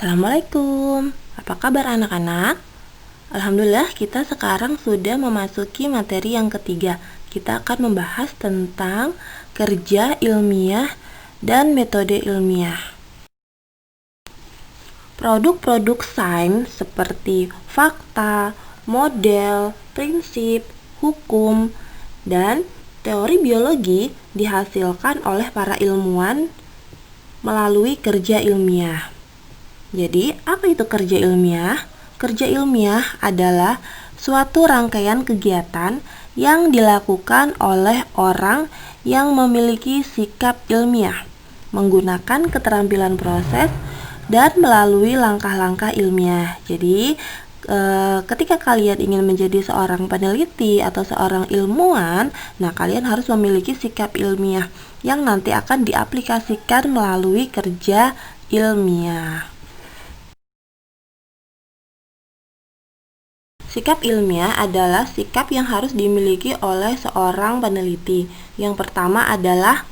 Assalamualaikum, apa kabar anak-anak? Alhamdulillah kita sekarang sudah memasuki materi yang ketiga. Kita akan membahas tentang kerja ilmiah dan metode ilmiah. Produk-produk sains seperti fakta, model, prinsip, hukum, dan teori biologi dihasilkan oleh para ilmuwan melalui kerja ilmiah. Jadi, apa itu kerja ilmiah? Kerja ilmiah adalah suatu rangkaian kegiatan yang dilakukan oleh orang yang memiliki sikap ilmiah, menggunakan keterampilan proses dan melalui langkah-langkah ilmiah. Jadi, ketika kalian ingin menjadi seorang peneliti atau seorang ilmuwan, kalian harus memiliki sikap ilmiah yang nanti akan diaplikasikan melalui kerja ilmiah. Sikap ilmiah adalah sikap yang harus dimiliki oleh seorang peneliti. Yang pertama adalah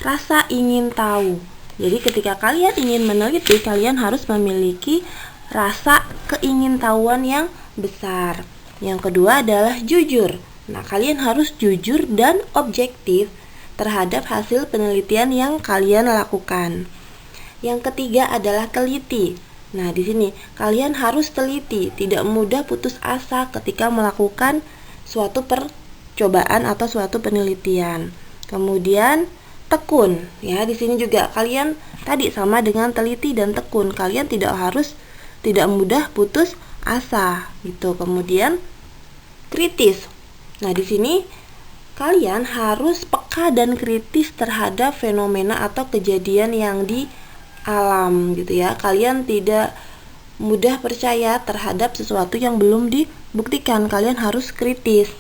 rasa ingin tahu. Jadi ketika kalian ingin meneliti, kalian harus memiliki rasa keingintahuan yang besar. Yang kedua adalah jujur. Kalian harus jujur dan objektif terhadap hasil penelitian yang kalian lakukan. Yang ketiga adalah teliti. Di sini kalian harus teliti, tidak mudah putus asa ketika melakukan suatu percobaan atau suatu penelitian. Kemudian tekun, ya di sini juga kalian tadi sama dengan teliti dan tekun, kalian tidak mudah putus asa gitu. Kemudian kritis. Di sini kalian harus peka dan kritis terhadap fenomena atau kejadian yang di alam gitu ya. Kalian tidak mudah percaya terhadap sesuatu yang belum dibuktikan. Kalian harus kritis.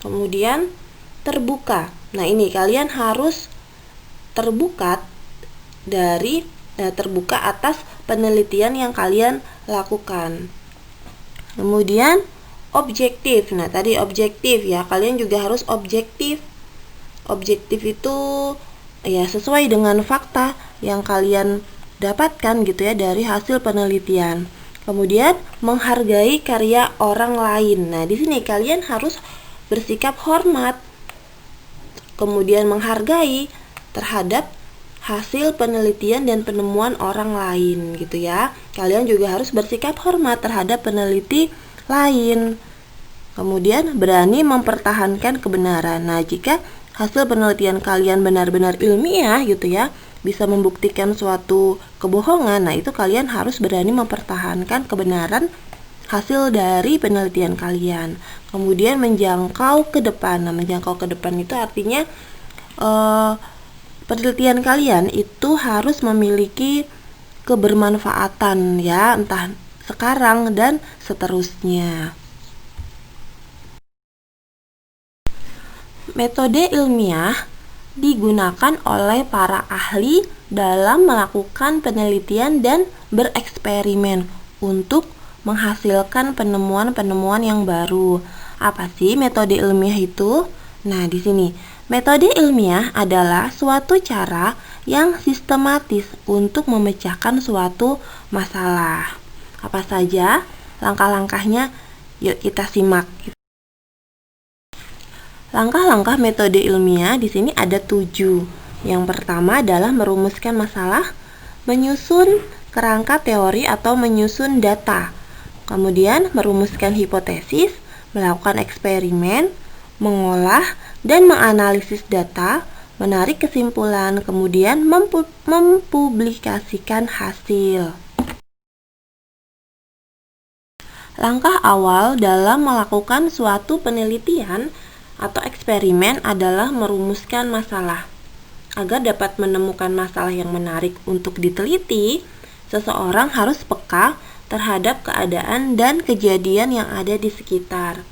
Kemudian terbuka. Ini kalian harus terbuka terbuka atas penelitian yang kalian lakukan. Kemudian objektif. Tadi objektif ya. Kalian juga harus objektif. Objektif itu ya sesuai dengan fakta yang kalian dapatkan gitu ya dari hasil penelitian. Kemudian menghargai karya orang lain. Di sini kalian harus bersikap hormat. Kemudian menghargai terhadap hasil penelitian dan penemuan orang lain gitu ya. Kalian juga harus bersikap hormat terhadap peneliti lain. Kemudian berani mempertahankan kebenaran. Jika hasil penelitian kalian benar-benar ilmiah gitu ya, bisa membuktikan suatu kebohongan, itu kalian harus berani mempertahankan kebenaran hasil dari penelitian kalian. Kemudian menjangkau ke depan. Menjangkau ke depan itu artinya penelitian kalian itu harus memiliki kebermanfaatan ya, entah sekarang dan seterusnya. Metode ilmiah digunakan oleh para ahli dalam melakukan penelitian dan bereksperimen untuk menghasilkan penemuan-penemuan yang baru. Apa sih metode ilmiah itu? Di sini, metode ilmiah adalah suatu cara yang sistematis untuk memecahkan suatu masalah. Apa saja langkah-langkahnya? Yuk kita simak. Langkah-langkah metode ilmiah di sini ada 7. Yang pertama adalah merumuskan masalah, menyusun kerangka teori atau menyusun data, kemudian merumuskan hipotesis, melakukan eksperimen, mengolah dan menganalisis data, menarik kesimpulan, kemudian mempublikasikan hasil. Langkah awal dalam melakukan suatu penelitian atau eksperimen adalah merumuskan masalah. Agar dapat menemukan masalah yang menarik untuk diteliti, seseorang harus peka terhadap keadaan dan kejadian yang ada di sekitar.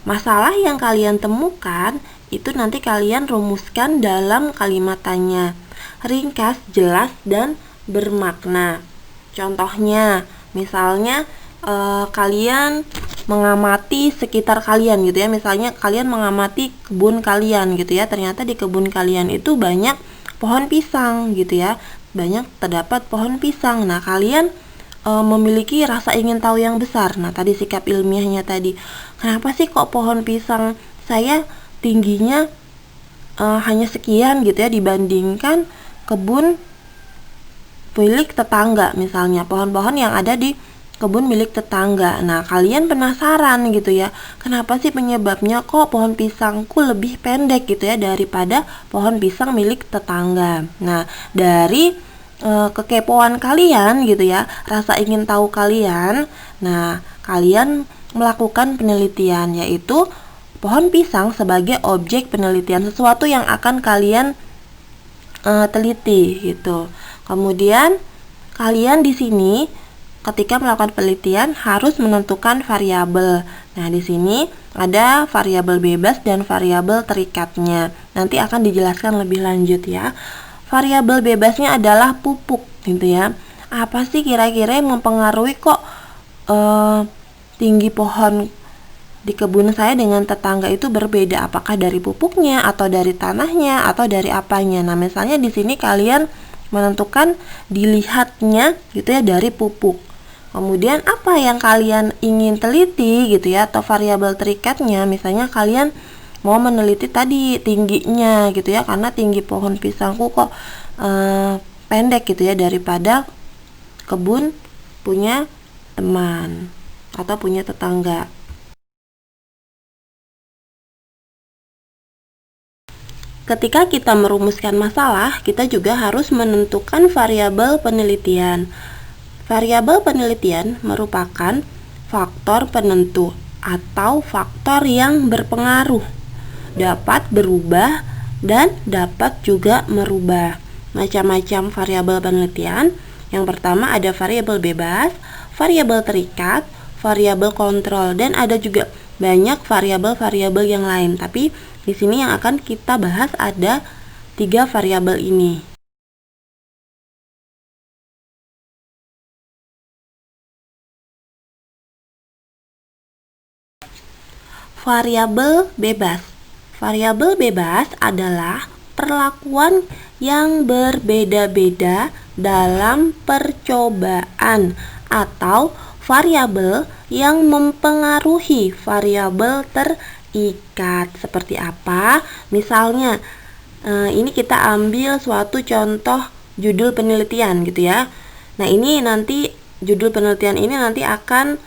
Masalah yang kalian temukan itu nanti kalian rumuskan dalam kalimat tanya, ringkas, jelas, dan bermakna. Contohnya, misalnya kalian mengamati sekitar kalian gitu ya. Misalnya kalian mengamati kebun kalian gitu ya. Ternyata di kebun kalian itu banyak pohon pisang gitu ya. Banyak terdapat pohon pisang. Nah, kalian memiliki rasa ingin tahu yang besar. Nah, tadi sikap ilmiahnya tadi, kenapa sih kok pohon pisang saya tingginya hanya sekian gitu ya dibandingkan kebun milik tetangga, misalnya pohon-pohon yang ada di kebun milik tetangga. Nah, kalian penasaran gitu ya, kenapa sih penyebabnya kok pohon pisangku lebih pendek gitu ya daripada pohon pisang milik tetangga. Nah, dari kekepoan kalian gitu ya, rasa ingin tahu kalian, nah kalian melakukan penelitian, yaitu pohon pisang sebagai objek penelitian, sesuatu yang akan kalian teliti gitu. Kemudian kalian di sini ketika melakukan penelitian harus menentukan variabel. Nah, di sini ada variabel bebas dan variabel terikatnya. Nanti akan dijelaskan lebih lanjut ya. Variabel bebasnya adalah pupuk gitu ya. Apa sih kira-kira yang mempengaruhi kok tinggi pohon di kebun saya dengan tetangga itu berbeda? Apakah dari pupuknya atau dari tanahnya atau dari apanya? Nah, misalnya di sini kalian menentukan dilihatnya gitu ya dari pupuk. Kemudian apa yang kalian ingin teliti gitu ya, atau variabel terikatnya, misalnya kalian mau meneliti tadi tingginya gitu ya, karena tinggi pohon pisangku kok pendek gitu ya daripada kebun punya teman atau punya tetangga. Ketika kita merumuskan masalah, kita juga harus menentukan variabel penelitian. Variabel penelitian merupakan faktor penentu atau faktor yang berpengaruh, dapat berubah dan dapat juga merubah. Macam-macam variabel penelitian. Yang pertama ada variabel bebas, variabel terikat, variabel kontrol, dan ada juga banyak variabel-variabel yang lain. Tapi di sini yang akan kita bahas ada 3 variabel ini. Variabel bebas. Variabel bebas adalah perlakuan yang berbeda-beda dalam percobaan atau variabel yang mempengaruhi variabel terikat. Seperti apa? Misalnya, ini kita ambil suatu contoh judul penelitian gitu ya. Nah, ini nanti judul penelitian ini nanti akan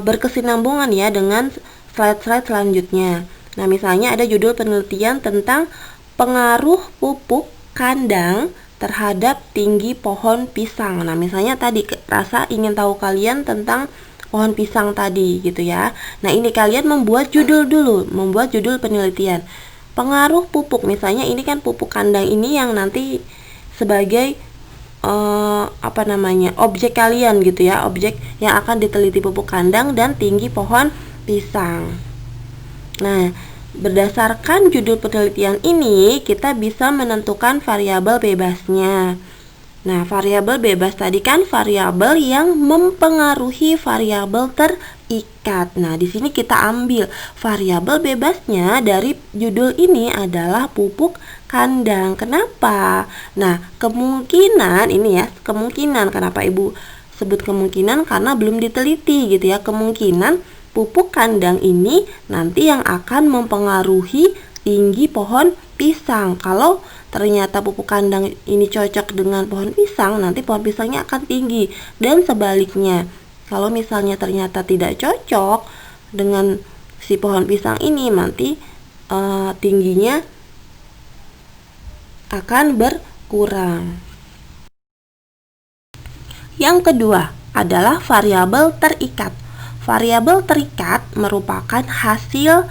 berkesinambungan ya dengan slide-slide selanjutnya. Nah, misalnya ada judul penelitian tentang pengaruh pupuk kandang terhadap tinggi pohon pisang. Nah, misalnya tadi rasa ingin tahu kalian tentang pohon pisang tadi gitu ya. Nah, ini kalian membuat judul dulu, membuat judul penelitian. Pengaruh pupuk, misalnya ini kan pupuk kandang ini yang nanti sebagai objek kalian gitu ya, objek yang akan diteliti pupuk kandang dan tinggi pohon pisang. Nah, berdasarkan judul penelitian ini kita bisa menentukan variabel bebasnya. Nah, variabel bebas tadi kan variabel yang mempengaruhi variabel terikat. Nah, di sini kita ambil variabel bebasnya dari judul ini adalah pupuk kandang. Kenapa? Nah, kemungkinan ini ya, kemungkinan kenapa Ibu sebut kemungkinan karena belum diteliti gitu ya. Kemungkinan pupuk kandang ini nanti yang akan mempengaruhi tinggi pohon pisang. Kalau ternyata pupuk kandang ini cocok dengan pohon pisang, nanti pohon pisangnya akan tinggi. Dan sebaliknya, kalau misalnya ternyata tidak cocok dengan si pohon pisang ini, nanti tingginya akan berkurang. Yang kedua adalah variabel terikat. Variabel terikat merupakan hasil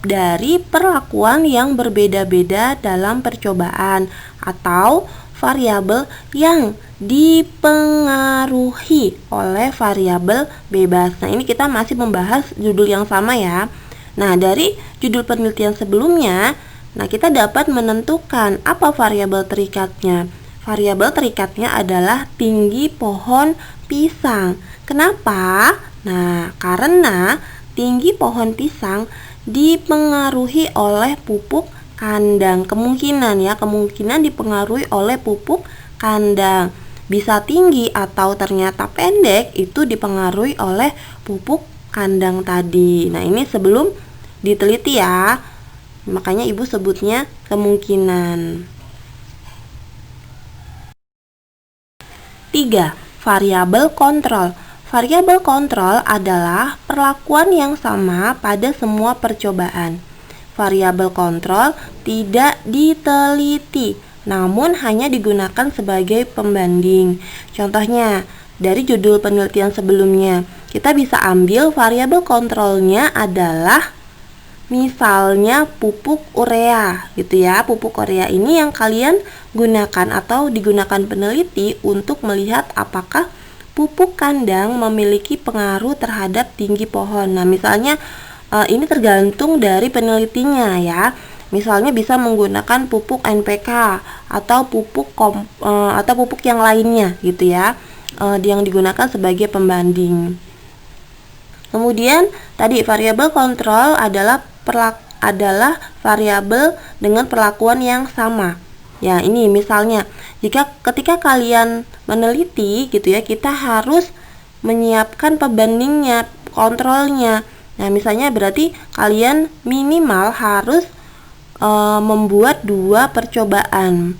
dari perlakuan yang berbeda-beda dalam percobaan atau variabel yang dipengaruhi oleh variabel bebas. Nah, ini kita masih membahas judul yang sama ya. Nah, dari judul penelitian sebelumnya, nah kita dapat menentukan apa variabel terikatnya. Variabel terikatnya adalah tinggi pohon pisang. Kenapa? Nah, karena tinggi pohon pisang dipengaruhi oleh pupuk kandang. Kemungkinan dipengaruhi oleh pupuk kandang. Bisa tinggi atau ternyata pendek itu dipengaruhi oleh pupuk kandang tadi. Nah, ini sebelum diteliti ya. Makanya Ibu sebutnya kemungkinan. 3. Variabel kontrol. Variabel kontrol adalah perlakuan yang sama pada semua percobaan. Variabel kontrol tidak diteliti, namun hanya digunakan sebagai pembanding. Contohnya, dari judul penelitian sebelumnya, kita bisa ambil variabel kontrolnya adalah misalnya pupuk urea gitu ya. Pupuk urea ini yang kalian gunakan atau digunakan peneliti untuk melihat apakah pupuk kandang memiliki pengaruh terhadap tinggi pohon. Nah, misalnya ini tergantung dari penelitinya ya. Misalnya bisa menggunakan pupuk NPK atau pupuk yang lainnya gitu ya. Yang digunakan sebagai pembanding. Kemudian tadi variabel kontrol adalah variabel dengan perlakuan yang sama. Ya, ini misalnya ketika kalian meneliti gitu ya, kita harus menyiapkan pembandingnya, kontrolnya. Nah, misalnya berarti kalian minimal harus membuat 2 percobaan.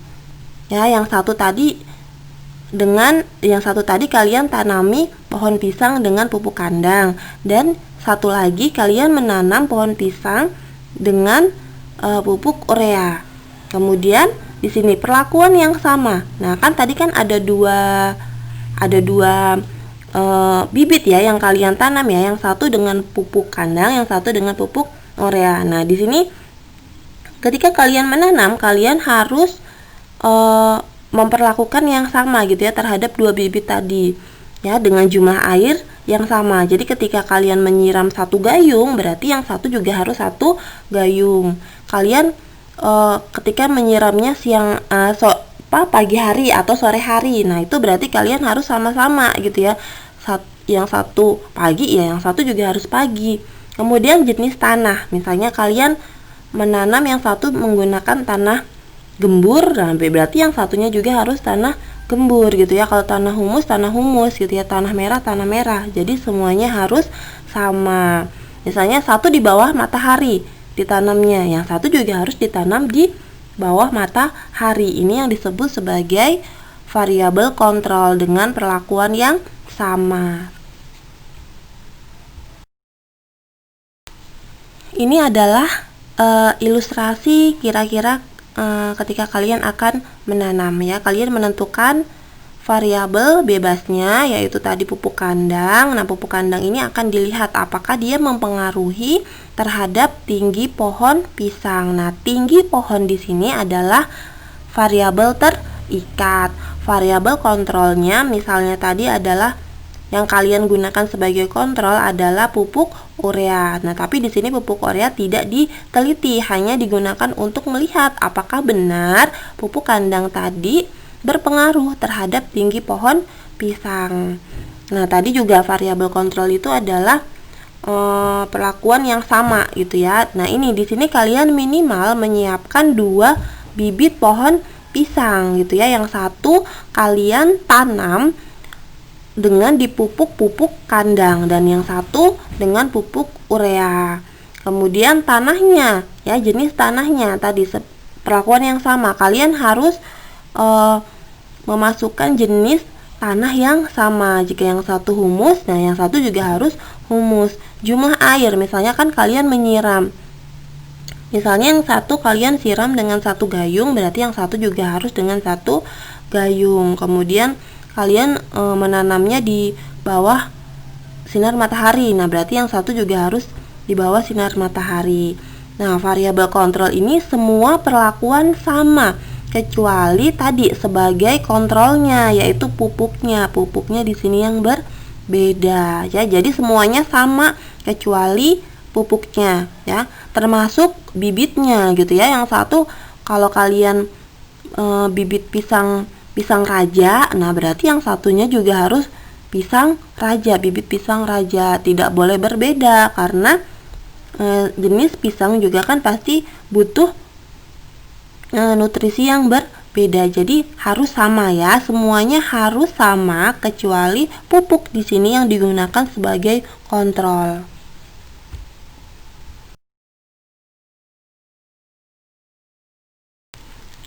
Ya, yang satu tadi kalian tanami pohon pisang dengan pupuk kandang, dan satu lagi kalian menanam pohon pisang dengan pupuk urea. Kemudian di sini perlakuan yang sama. Nah, kan tadi kan ada dua bibit ya yang kalian tanam ya, yang satu dengan pupuk kandang, yang satu dengan pupuk urea. Nah, di sini ketika kalian menanam, kalian harus memperlakukan yang sama gitu ya terhadap 2 bibit tadi ya, dengan jumlah air yang sama. Jadi ketika kalian menyiram 1 gayung, berarti yang satu juga harus 1 gayung. Kalian ketika menyiramnya pagi hari atau sore hari, nah itu berarti kalian harus sama-sama gitu ya. Yang satu pagi ya, yang satu juga harus pagi. Kemudian jenis tanah, misalnya kalian menanam yang satu menggunakan tanah gembur, nah berarti yang satunya juga harus tanah gembur gitu ya. Kalau tanah humus gitu ya, tanah merah. Jadi semuanya harus sama. Misalnya satu di bawah matahari ditanamnya, yang satu juga harus ditanam di bawah matahari. Ini yang disebut sebagai variabel kontrol dengan perlakuan yang sama. Ini adalah ilustrasi kira-kira ketika kalian akan menanam ya. Kalian menentukan variabel bebasnya, yaitu tadi pupuk kandang. Nah, pupuk kandang ini akan dilihat apakah dia mempengaruhi terhadap tinggi pohon pisang. Nah, tinggi pohon di sini adalah variabel terikat. Variabel kontrolnya misalnya tadi adalah yang kalian gunakan sebagai kontrol adalah pupuk urea. Nah, tapi di sini pupuk urea tidak diteliti, hanya digunakan untuk melihat apakah benar pupuk kandang tadi berpengaruh terhadap tinggi pohon pisang. Nah, tadi juga variabel kontrol itu adalah perlakuan yang sama gitu ya. Nah, ini di sini kalian minimal menyiapkan 2 bibit pohon pisang gitu ya. Yang satu kalian tanam dengan dipupuk pupuk kandang, dan yang satu dengan pupuk urea. Kemudian tanahnya ya, jenis tanahnya tadi perlakuan yang sama. Kalian harus memasukkan jenis tanah yang sama. Jika yang satu humus, nah yang satu juga harus humus. Jumlah air, misalnya kan kalian menyiram, misalnya yang satu kalian siram dengan 1 gayung, berarti yang satu juga harus dengan 1 gayung. Kemudian kalian menanamnya di bawah sinar matahari, nah berarti yang satu juga harus di bawah sinar matahari. Nah, variabel kontrol ini semua perlakuan sama, kecuali tadi sebagai kontrolnya, yaitu pupuknya. Pupuknya di sini yang berbeda ya. Jadi semuanya sama kecuali pupuknya ya, termasuk bibitnya gitu ya. Yang satu kalau kalian bibit pisang raja, nah berarti yang satunya juga harus pisang raja, bibit pisang raja. Tidak boleh berbeda karena jenis pisang juga kan pasti butuh nutrisi yang berbeda. Jadi harus sama ya, semuanya harus sama kecuali pupuk di sini yang digunakan sebagai kontrol.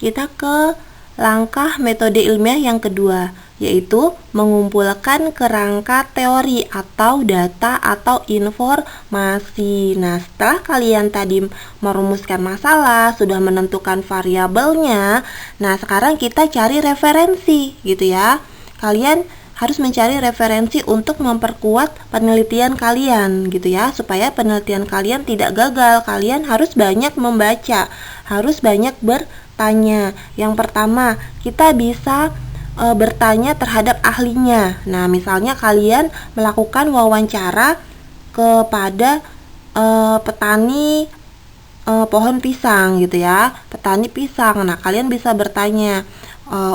Kita ke langkah metode ilmiah yang kedua, yaitu mengumpulkan kerangka teori atau data atau informasi. Nah, setelah kalian tadi merumuskan masalah, sudah menentukan variabelnya, nah sekarang kita cari referensi gitu ya. Kalian harus mencari referensi untuk memperkuat penelitian kalian gitu ya, supaya penelitian kalian tidak gagal. Kalian harus banyak membaca, harus banyak bertanya. Yang pertama, kita bisa bertanya terhadap ahlinya. Nah, misalnya kalian melakukan wawancara kepada petani pohon pisang gitu ya, petani pisang. Nah, kalian bisa bertanya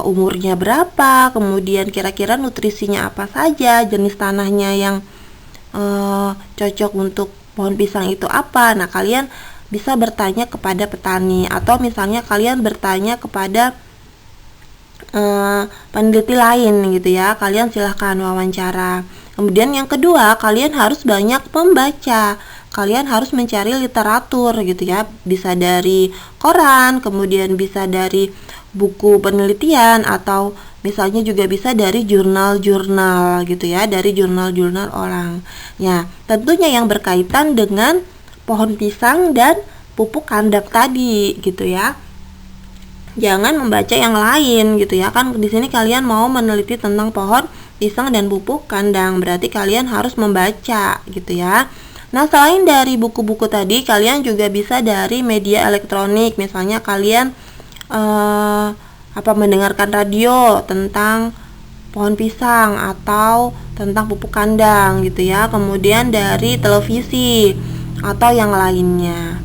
umurnya berapa, kemudian kira-kira nutrisinya apa saja, jenis tanahnya yang cocok untuk pohon pisang itu apa. Nah, kalian bisa bertanya kepada petani, atau misalnya kalian bertanya kepada peneliti lain gitu ya, kalian silahkan wawancara. Kemudian yang kedua, kalian harus banyak membaca. Kalian harus mencari literatur gitu ya, bisa dari koran, kemudian bisa dari buku penelitian, atau misalnya juga bisa dari jurnal-jurnal gitu ya, dari jurnal-jurnal orang. Ya, tentunya yang berkaitan dengan pohon pisang dan pupuk kandang tadi gitu ya. Jangan membaca yang lain gitu ya, kan di sini kalian mau meneliti tentang pohon pisang dan pupuk kandang, berarti kalian harus membaca gitu ya. Nah, selain dari buku-buku tadi, kalian juga bisa dari media elektronik. Misalnya kalian mendengarkan radio tentang pohon pisang atau tentang pupuk kandang gitu ya. Kemudian dari televisi atau yang lainnya.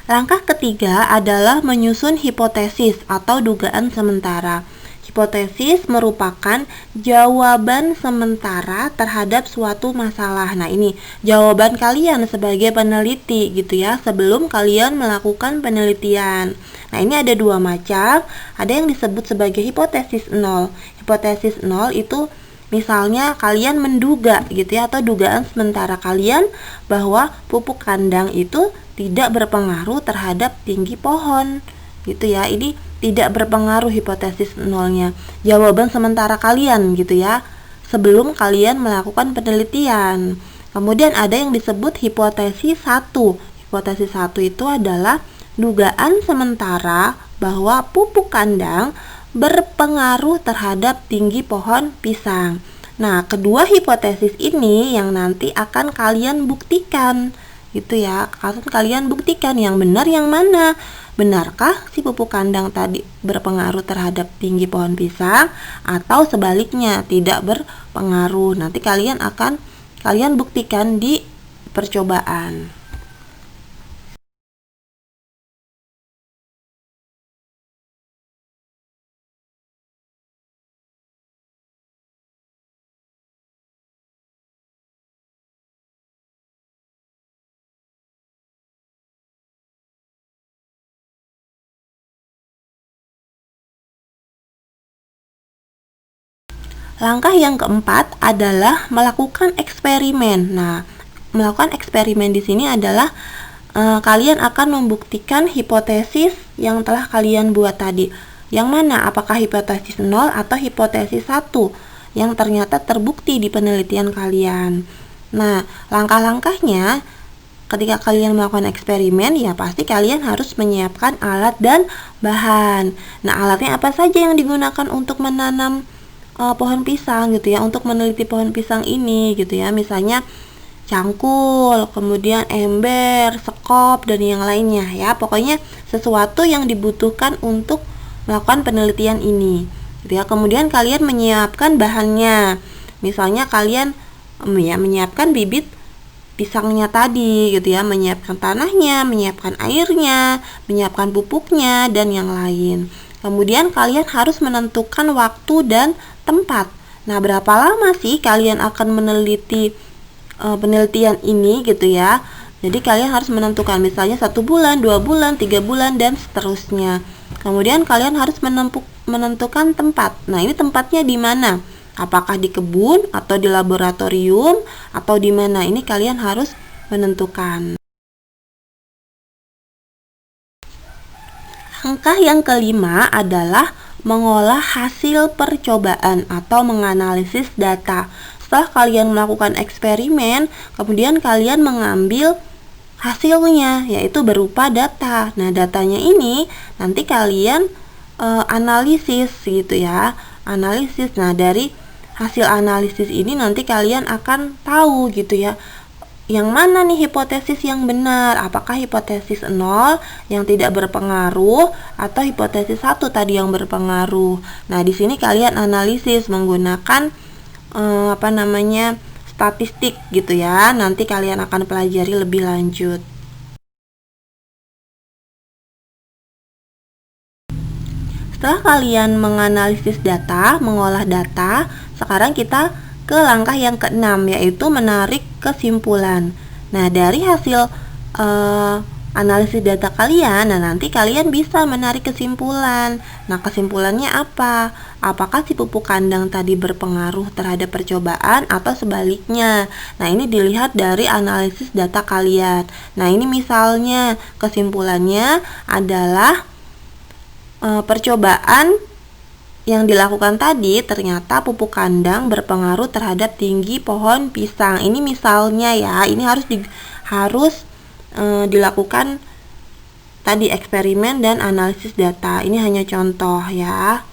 Langkah ketiga adalah menyusun hipotesis atau dugaan sementara. Hipotesis merupakan jawaban sementara terhadap suatu masalah. Nah, ini jawaban kalian sebagai peneliti gitu ya, sebelum kalian melakukan penelitian. Nah, ini ada dua macam. Ada yang disebut sebagai hipotesis nol. Hipotesis nol itu misalnya kalian menduga gitu ya, atau dugaan sementara kalian bahwa pupuk kandang itu tidak berpengaruh terhadap tinggi pohon gitu ya. Ini tidak berpengaruh hipotesis nolnya, jawaban sementara kalian gitu ya, sebelum kalian melakukan penelitian. Kemudian ada yang disebut hipotesis 1. Hipotesis 1 itu adalah dugaan sementara bahwa pupuk kandang berpengaruh terhadap tinggi pohon pisang. Nah, kedua hipotesis ini yang nanti akan kalian buktikan gitu ya. Kalian buktikan yang benar yang mana. Benarkah si pupuk kandang tadi berpengaruh terhadap tinggi pohon pisang, atau sebaliknya tidak berpengaruh. Nanti kalian buktikan di percobaan. Langkah yang keempat adalah melakukan eksperimen. Nah, melakukan eksperimen di sini adalah kalian akan membuktikan hipotesis yang telah kalian buat tadi. Yang mana? Apakah hipotesis 0 atau hipotesis 1 yang ternyata terbukti di penelitian kalian. Nah, langkah-langkahnya ketika kalian melakukan eksperimen, ya pasti kalian harus menyiapkan alat dan bahan. Nah, alatnya apa saja yang digunakan untuk menanam pohon pisang gitu ya, untuk meneliti pohon pisang ini gitu ya. Misalnya cangkul, kemudian ember, sekop, dan yang lainnya ya. Pokoknya sesuatu yang dibutuhkan untuk melakukan penelitian ini gitu ya. Kemudian kalian menyiapkan bahannya. Misalnya kalian menyiapkan bibit pisangnya tadi gitu ya, menyiapkan tanahnya, menyiapkan airnya, menyiapkan pupuknya, dan yang lain. Kemudian kalian harus menentukan waktu dan tempat. Nah, berapa lama sih kalian akan meneliti penelitian ini gitu ya? Jadi kalian harus menentukan misalnya 1 bulan, 2 bulan, 3 bulan, dan seterusnya. Kemudian kalian harus menentukan tempat. Nah, ini tempatnya di mana? Apakah di kebun atau di laboratorium atau di mana? Ini kalian harus menentukan. Langkah yang kelima adalah mengolah hasil percobaan atau menganalisis data. Setelah kalian melakukan eksperimen, kemudian kalian mengambil hasilnya, yaitu berupa data. Nah, datanya ini nanti kalian analisis gitu ya, analisis. Nah, dari hasil analisis ini nanti kalian akan tahu gitu ya, yang mana nih hipotesis yang benar, apakah hipotesis 0 yang tidak berpengaruh atau hipotesis 1 tadi yang berpengaruh. Nah, di sini kalian analisis menggunakan statistik gitu ya. Nanti kalian akan pelajari lebih lanjut. Setelah kalian menganalisis data, mengolah data, sekarang kita ke langkah yang keenam, yaitu menarik kesimpulan. Nah, dari hasil analisis data kalian, nah nanti kalian bisa menarik kesimpulan. Nah, kesimpulannya apa? Apakah si pupuk kandang tadi berpengaruh terhadap percobaan atau sebaliknya? Nah, ini dilihat dari analisis data kalian. Nah, ini misalnya kesimpulannya adalah percobaan yang dilakukan tadi ternyata pupuk kandang berpengaruh terhadap tinggi pohon pisang. Ini misalnya ya, ini harus dilakukan tadi eksperimen dan analisis data. Ini hanya contoh ya.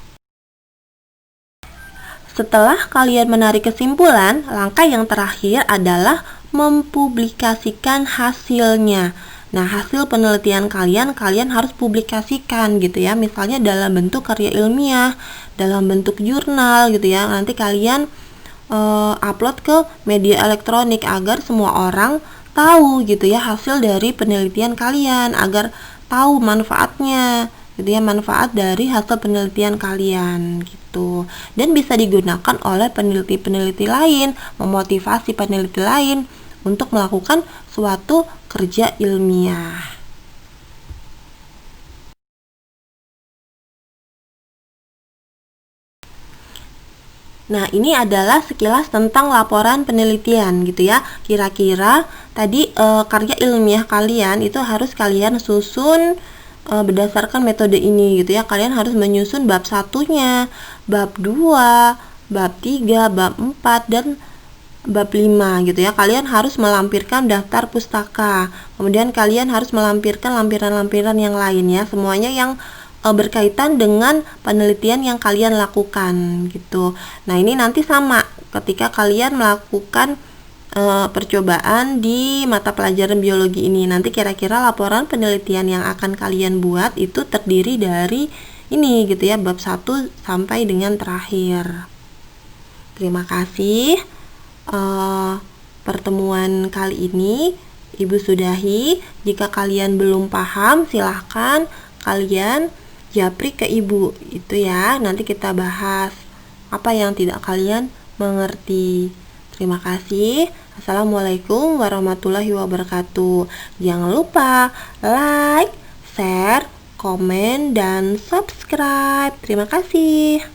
Setelah kalian menarik kesimpulan, langkah yang terakhir adalah mempublikasikan hasilnya. Nah, hasil penelitian kalian harus publikasikan gitu ya. Misalnya dalam bentuk karya ilmiah, dalam bentuk jurnal gitu ya. Nanti kalian upload ke media elektronik agar semua orang tahu gitu ya hasil dari penelitian kalian, agar tahu manfaatnya gitu ya, manfaat dari hasil penelitian kalian gitu. Dan bisa digunakan oleh peneliti-peneliti lain, memotivasi peneliti lain untuk melakukan suatu kerja ilmiah. Nah, ini adalah sekilas tentang laporan penelitian gitu ya. Kira-kira tadi karya ilmiah kalian itu harus kalian susun berdasarkan metode ini gitu ya. Kalian harus menyusun bab 1-nya, bab 2, bab 3, bab 4, dan bab 5 gitu ya. Kalian harus melampirkan daftar pustaka. Kemudian kalian harus melampirkan lampiran-lampiran yang lain ya. Semuanya yang berkaitan dengan penelitian yang kalian lakukan gitu. Nah, ini nanti sama ketika kalian melakukan percobaan di mata pelajaran biologi ini. Nanti kira-kira laporan penelitian yang akan kalian buat itu terdiri dari ini gitu ya, bab 1 sampai dengan terakhir. Terima kasih. Pertemuan kali ini Ibu sudahi. Jika kalian belum paham, silahkan kalian japri ke Ibu itu ya. Nanti kita bahas apa yang tidak kalian mengerti. Terima kasih. Assalamualaikum warahmatullahi wabarakatuh. Jangan lupa like, share, komen, dan subscribe. Terima kasih.